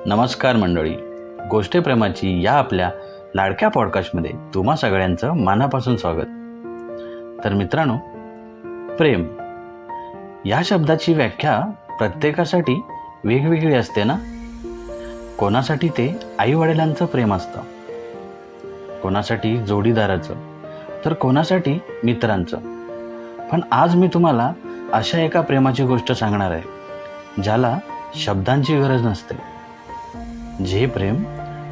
नमस्कार मंडळी, गोष्टी प्रेमाची या आपल्या लाडक्या पॉडकास्टमध्ये तुम्हा सगळ्यांचं मनापासून स्वागत. तर मित्रांनो, प्रेम या शब्दाची व्याख्या प्रत्येकासाठी वेगवेगळी असते ना. कोणासाठी ते आईवडिलांचं प्रेम असतं, कोणासाठी जोडीदाराचं, तर कोणासाठी मित्रांचं. पण आज मी तुम्हाला अशा एका प्रेमाची गोष्ट सांगणार आहे ज्याला शब्दांची गरज नसते, जे प्रेम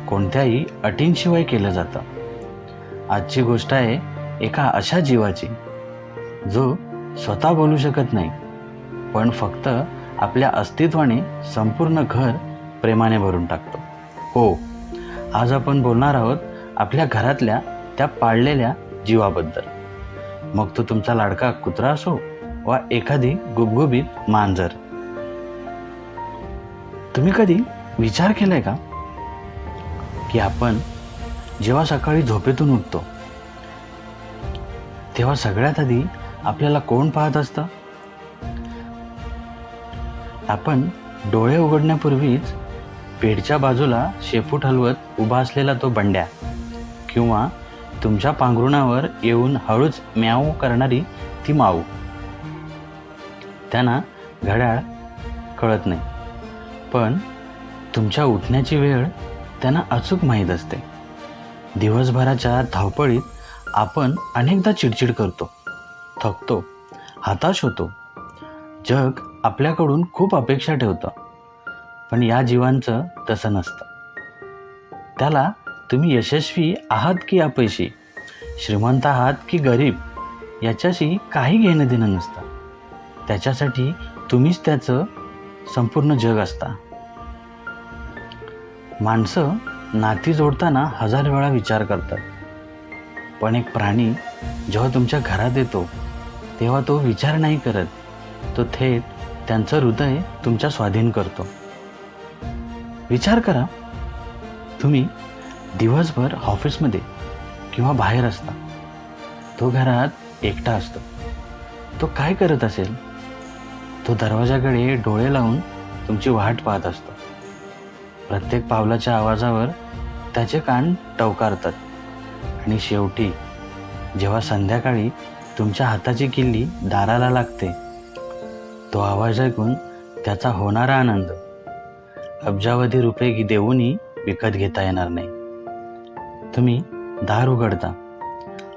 कोणत्याही अटींशिवाय केलं जातं. आजची गोष्ट आहे एका अशा जीवाची जो स्वतः बोलू शकत नाही, पण फक्त आपल्या अस्तित्वाने संपूर्ण घर प्रेमाने भरून टाकतो. हो, आज आपण बोलणार आहोत आपल्या घरातल्या त्या पाळलेल्या जीवाबद्दल. मग तो तुमचा लाडका कुत्रा असो वा एखादी गुबगुबीत मांजर. तुम्ही कधी विचार केलाय का की आपण जेव्हा सकाळी झोपेतून उठतो तेव्हा सगळ्यात आधी आपल्याला कोण पाहत असतं? आपण डोळे उघडण्यापूर्वीच बेडच्या बाजूला शेपूट हलवत उभा असलेला तो बंड्या, किंवा तुमच्या पांघरुणावर येऊन हळूच म्याऊ करणारी ती माऊ. त्यांना घड्याळ कळत नाही, पण तुमच्या उठण्याची वेळ त्यांना अचूक माहीत असते. दिवसभराच्या धावपळीत आपण अनेकदा चिडचिड करतो, थकतो, हताश होतो. जग आपल्याकडून खूप अपेक्षा ठेवतं, पण या जीवांचं तसं नसतं. त्याला तुम्ही यशस्वी आहात की अपयशी, श्रीमंत आहात की गरीब, याच्याशी काही घेणं देणं नसतं. त्याच्यासाठी तुम्हीच त्याचं संपूर्ण जग असता. माणसं नाती जोडताना हजार वेळा विचार करतात, पण एक प्राणी जेव्हा तुमच्या घरात येतो तेव्हा तो विचार नाही करत, तो थेट त्यांचं हृदय तुमच्या स्वाधीन करतो. विचार करा, तुम्ही दिवसभर ऑफिसमध्ये किंवा बाहेर असता, तो घरात एकटा असतो. तो काय करत असेल? तो दरवाजाकडे डोळे लावून तुमची वाट पाहत असतो. प्रत्येक पावलाच्या आवाजावर त्याचे कान टवकारतात, आणि शेवटी जेव्हा संध्याकाळी तुमच्या हाताची किल्ली दाराला लागते, तो आवाज ऐकून त्याचा होणारा आनंद अब्जावधी रुपये देऊनही विकत घेता येणार नाही. तुम्ही दार उघडता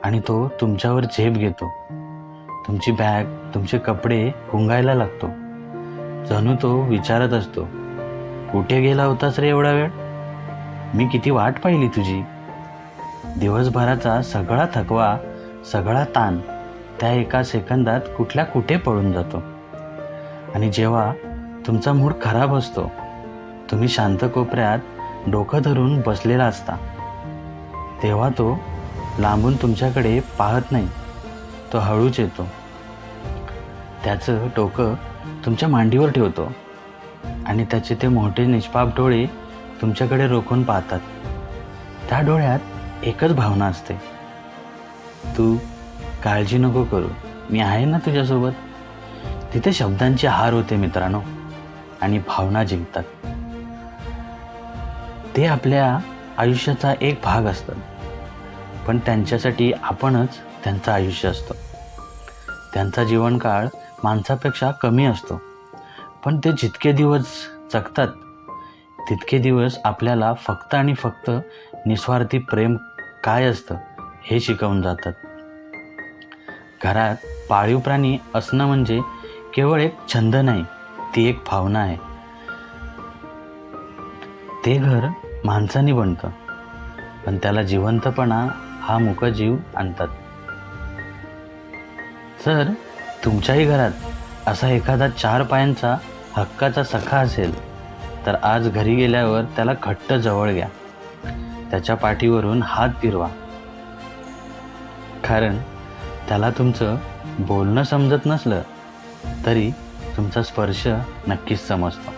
आणि तो तुमच्यावर झेप घेतो. तुमची बॅग, तुमचे कपडे हुंगायला लागतो. जणू तो विचारत असतो, कुठे गेला होतास रे एवढा वेळ? मी किती वाट पाहिली तुझी. दिवसभराचा सगळा थकवा, सगळा ताण त्या एका सेकंदात कुठल्या कुठे पळून जातो. आणि जेव्हा तुमचा मूड खराब असतो, तुम्ही शांत कोपऱ्यात डोकं धरून बसलेला असता, तेव्हा तो लांबून तुमच्याकडे पाहत नाही, तो हळूच येतो. त्याचं डोकं तुमच्या मांडीवर ठेवतो आणि त्याचे ते मोठे निष्पाप डोळे तुमच्याकडे रोखून पाहतात. त्या डोळ्यात एकच भावना असते, तू काळजी नको करू, मी आहे ना तुझ्यासोबत. तिथे शब्दांची हार होते मित्रांनो, आणि भावना जिंकतात. ते आपल्या आयुष्याचा एक भाग असतात, पण त्यांच्यासाठी आपणच त्यांचं आयुष्य असतो. त्यांचा जीवनकाळ माणसापेक्षा कमी असतो, पण ते जितके दिवस जगतात तितके दिवस आपल्याला फक्त आणि फक्त निस्वार्थी प्रेम काय असतं हे शिकवून जातात. घरात पाळीव प्राणी असणं म्हणजे केवळ एक छंद नाही, ती एक भावना आहे. ते घर माणसाने बनतं, पण त्याला जिवंतपणा हा मूकजीव आणतात. जर तुमच्याही घरात असा एखादा 4 पायांचा हक्काचा सखा असेल, तर आज घरी गेल्यावर त्याला घट्ट जवळ घ्या, त्याच्या पाठीवरून हात फिरवा, कारण त्याला तुमचं बोलणं समजत नसलं तरी तुमचा स्पर्श नक्कीच समजतो.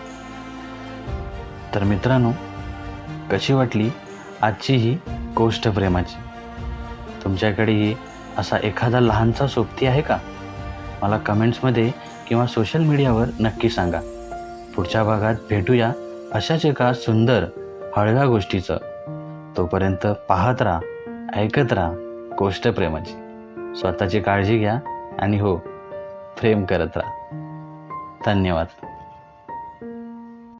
तर मित्रांनो, कशी वाटली आजची ही गोष्ट प्रेमाची? तुमच्याकडेही असा एखादा लहानसा सोबती आहे का? मला कमेंट्समध्ये किंवा सोशल मीडियावर नक्की सांगा. पुढच्या भागात भेटूया अशाच एका सुंदर हळव्या गोष्टीचं. तोपर्यंत पाहत राहा, ऐकत राहा गोष्ट प्रेमाची. स्वतःची काळजी घ्या आणि हो, प्रेम करत राहा. धन्यवाद.